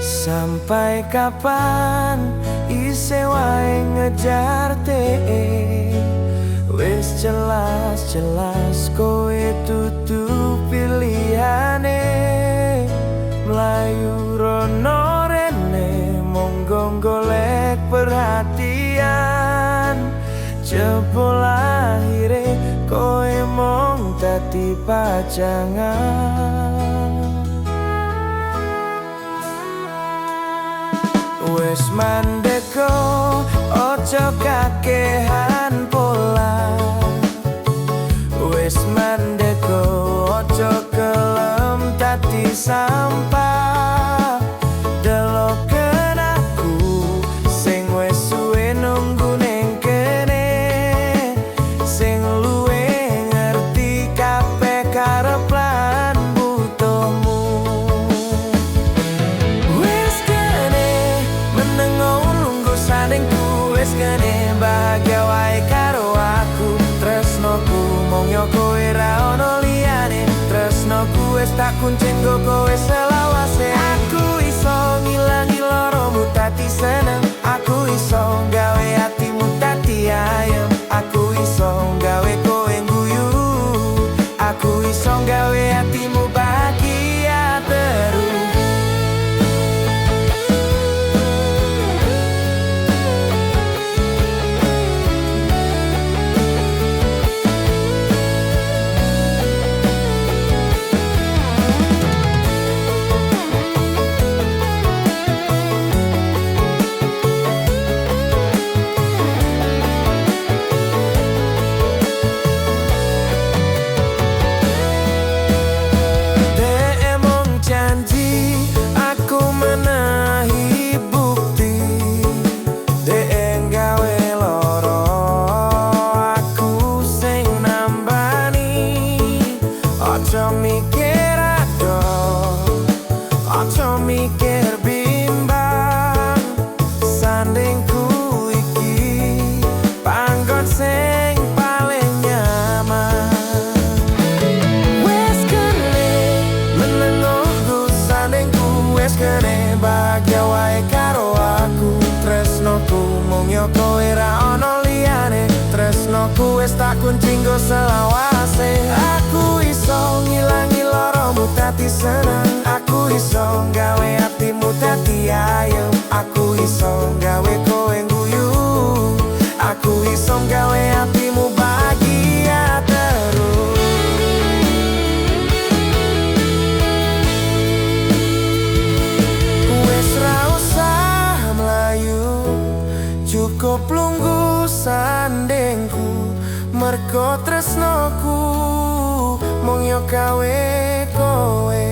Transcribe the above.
Sampai kapan isih wae ngejar wis jelas-jelas kowe dudu pilihane. Mlayu rono rene monggo golek perhatian, jebul akhire kowe mung dadi pajangan. Wes mandeko ojo kakehan pola, wes mandeko ojo kelem dadi sampah. Deloken aku sing wes suwe nunggu ning kene, sing luwe ngerti kabeh karep lan butuhmu. Wes kene menengo lungguh saningku, wes kene bahagia wae karo aku. Tresnoku mung yo kowe ra ono liyane, tresnoku wes tak kuncen go kowe selawase. Aku iso ngilangi loromu dadi seneng, aku iso gawe atimu dadi ayem, aku iso gawe kowe guyu, aku iso gawe atimu bahagia terus. Ojo mikir ado, ojo mikir bimbang, sandingku iki panggon sing paling nyaman. Wes kene menengokku sandingku, wes kene bahagia wae karo aku. Tresnoku mung yo kowe ra ono liyane, tresnoku wes tak kunci nggo selawase. Aku iso ngilangi loromu dadi seneng, aku iso gawe atimu dadi ayem, aku iso gawe kowe guyu, aku iso gawe atimu bahagia terus. Wes ra usah mlayu, cukup lungguh sandingku, mergo tresnoku mung yo gawe kowe.